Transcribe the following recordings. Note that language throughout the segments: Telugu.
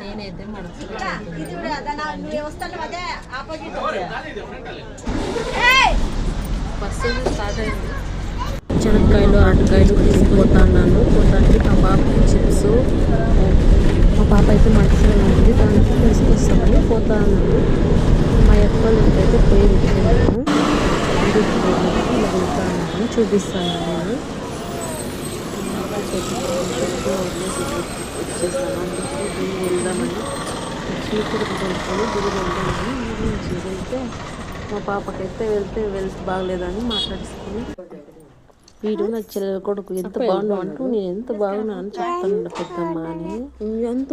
నేనైతే బస్సు స్టార్ట్ అయింది. చెనక్కాయలు అరటికాయలు తీసుకుపోతా అన్నాను. పోతానికి మా పాపకి చిప్స్, మా పాప అయితే మనుషులు ఉంది దానికి తీసుకొస్తామని పోతా అన్నాను. మా యొక్క అయితే పోయి వచ్చాను. ఇలా వెళ్తా అన్నాను, చూపిస్తాను నేను వచ్చేస్తాను. అందుకే గుడి వెళ్దామని చీకుడు కొనుక్కొని గుడి వెళ్దామని వెళ్తే మా పాపకైతే వెళ్తే బాగలేదని మాట్లాడుకొని వీడు నా చెల్లెల కొడుకు ఎంత బాగున్నావు అంటూ నేను ఎంత బాగున్నా అని చెప్తాను పెద్దమ్మ అని. ఎంత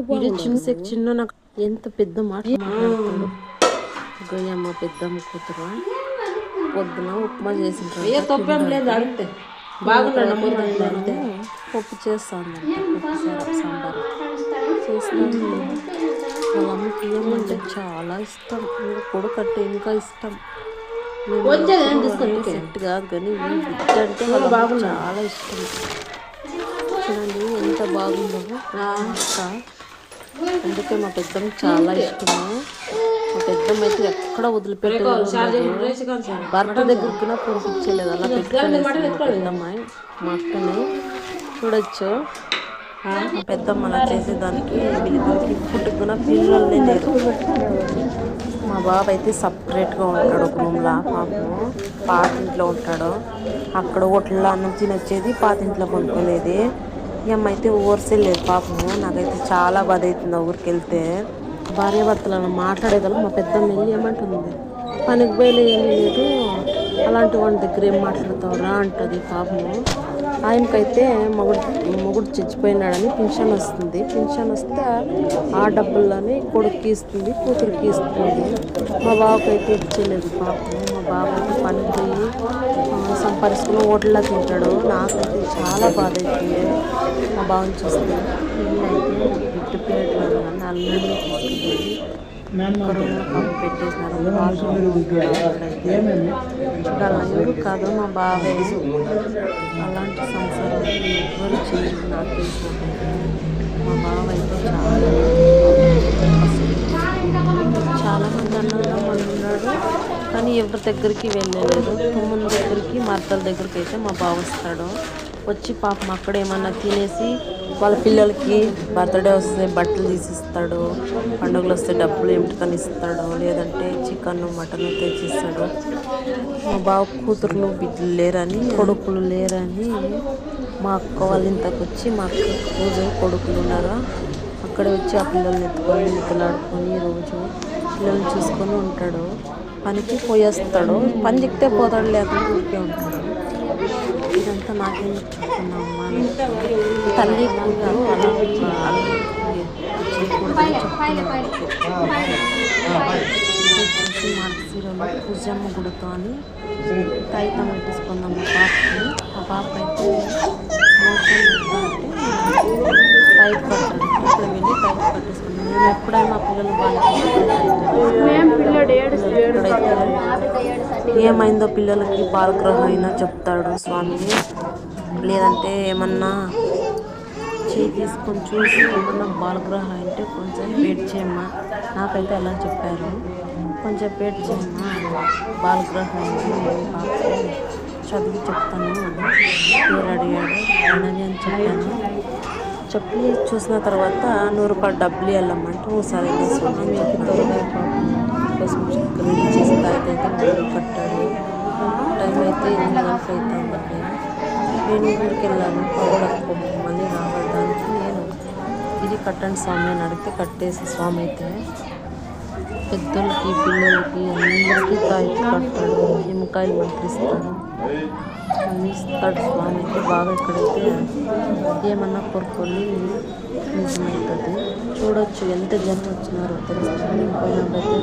చిన్న నాకు ఎంత పెద్ద మాట మాట్లాడతాడు. గోయమ్మ పెద్దమ్మ కూతురు పొద్దున ఉప్మా చేసింటాడు. పప్పు చేస్తాను, సాంబార్ చేస్తాను. వాళ్ళ అమ్మకి ఏమంటే చాలా ఇష్టం, కొడుకు అంటే ఇంకా ఇష్టం. సెట్ కాదు కానీ అంటే చాలా ఇష్టం. చూడండి ఎంత బాగుందో అక్క. అందుకే మా పెద్దమ్మ చాలా ఇష్టము. మా పెద్దమ్మ అయితే ఎక్కడ వదిలిపెట్టలేదు, భర్త దగ్గరికి కూడా పంపించలేదు. అలా పెట్టుకోలేదు పెద్దమ్మాయి. మా అక్కని చూడొచ్చు. మా పెద్దమ్మ అలా చేసేదానికి వీళ్ళిద్దరికి పుట్టుకున్న పిల్లలే లేరు. మా బాబు అయితే సపరేట్గా ఉంటాడు ఒక రూమ్లో. పాపము పాతింట్లో ఉంటాడు. అక్కడ హోటల్లో అన్నం తినొచ్చేది, పాతింట్లో కొనుక్కునేది. ఈ అమ్మ అయితే ఊరిసే లేదు పాపము. నాకైతే చాలా బాధ అవుతుంది ఊరికి వెళ్తే. భార్యాభర్తలను మాట్లాడేగలం. మా పెద్దమ్మ వెళ్ళి ఏమంటుంది, పనికి పోయలే ఏమీ లేదు, అలాంటి వాడి దగ్గర ఏం మాట్లాడతావురా అంటుంది పాపము. ఆయనకైతే మొగుడు చచ్చిపోయినాడని పింఛన్ వస్తుంది. పింఛన్ వస్తే ఆ డబ్బుల్లోనే కొడుక్కి ఇస్తుంది, కూతురికి ఇస్తుంది. మా బాబుకి అయితే ఇచ్చేయలేదు పాపము. మా బాబు అయితే పనికి పోయి సంపాదించుకుని హోటల్లో తింటాడు. నాకైతే చాలా బాధ అవుతుంది మా బాబుని చూస్తే. వీళ్ళైతే బిడ్డ పిల్లలు కానీ అల్లుడిని తీసుకుపోయి కరోనా పంపు పెట్టేసినారు. చూడాలి కాదు మా బాబాయ్. అలాంటి సంసారం ఎవరు చేయరు నాకు తెలిసి. మా బావ అయితే చాలా మంది అన్నదమ్ములు ఉన్నాడు కానీ ఎవరి దగ్గరికి వెళ్ళలేదు. తమ్ముని దగ్గరికి మర్దల దగ్గరికి అయితే మా బావ వస్తాడు. వచ్చి పాపం అక్కడ ఏమన్నా తినేసి వాళ్ళ పిల్లలకి బర్త్డే వస్తే బట్టలు తీసిస్తాడు, పండుగలు వస్తే డబ్బులు ఏమిటికని ఇస్తాడు, లేదంటే చికెన్ మటన్ తెచ్చిస్తాడు. మా బావ కూతురులు బిడ్డలు లేరని, కొడుకులు లేరని మా అక్క వాళ్ళ ఇంతకు వచ్చి మా అక్క రోజు కొడుకులు ఉన్నారా అక్కడ వచ్చి ఆ పిల్లల్ని ఎత్తుకొని నిద్రలాడుకొని రోజు పిల్లల్ని చూసుకొని ఉంటాడు. పనికి పోయేస్తాడు, పని దిక్తే పోతాడు, లేకుండా ఊరికే ఉంటాడు. ఇదంతా నాకేం చెప్తున్నామ్మా, తల్లి కూతురు అలా మార్గశిరలో పూజమ్మ గుడితో అని తాయితం పెట్టేసుకుందాం మా పాపకి. ఆ పాప అయితే మోసం అంటే టైప్ కట్టాలి. ఇప్పుడు వెళ్ళి టైప్ కట్టేసుకున్నాం. మేము ఎప్పుడైనా పిల్లలు ఏమైందో పిల్లలకి బాలగ్రహం అయినా చెప్తాడు స్వామి, లేదంటే ఏమన్నా చేయి తీసుకొని చూసి ఏమన్నా బాలగ్రహం అంటే కొంచెం వెయిట్ చేయమ్మా. నాకైతే అలా చెప్పారు, కొంచెం వెయిట్ చేయమ్మా బాలగ్రహం పాపకి చదివి చెప్తాను అని పేరు అడిగాడు. అలాగే అని చెప్పాను. చెప్పి చూసిన తర్వాత 100 రూపాయలు డబ్బులు ఇవ్వాలమ్మంటే ఒకసారి స్వామి త్వరగా కోసం రెడీ చేసి అయితే డబ్బులు కట్టాడు. టైం అయితే 8 గంటలు అవుతుందండి. నేను ఊరికి వెళ్ళాను పగడకు మళ్ళీ రావడానికి. నేను ఇది కట్టండి స్వామి అని అడిగితే కట్టేసి స్వామి అయితే పెద్దోళ్ళకి పిల్లలకి అందరికీ తాయితీ కట్టాడు, నిమ్మకాయలు మంత్రిస్తాడు, అన్నీ ఇస్తాడు స్వామి అయితే. బాగా ఇక్కడైతే ఏమన్నా కోరుకొని నిజమవుతుంది. చూడొచ్చు ఎంత జనం వచ్చినారో తెలుస్తుంది. పోయినప్పుడైతే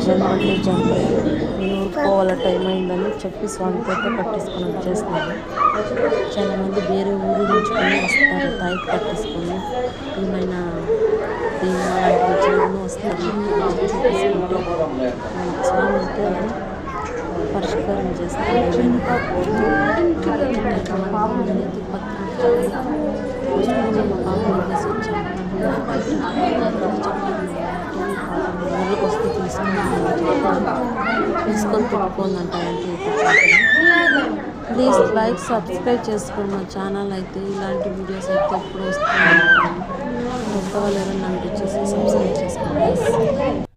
జనం నేను ఊరుకోవాల టైం అయిందని చెప్పి స్వామితో అయితే కట్టేసుకొని వచ్చేసినారు. చాలామంది వేరే ఊరు నుంచుకొని వస్తారు తాయికి కట్టేసుకొని. ఏమైనా దీని వచ్చినప్పుడు వస్తారు చూపించుకుంటే స్వామి అయితే పరిష్కారం చేస్తారు. ఏమైనా తీసుకొని పెట్టుకోందంట అంటే ప్లీజ్ లైక్ సబ్స్క్రైబ్ చేసుకోండి మా ఛానల్ అయితే. ఇలాంటి వీడియోస్ అయితే ఎప్పుడు వస్తూ ఉంటాయి. కొత్త వాళ్ళు ఎవరైనా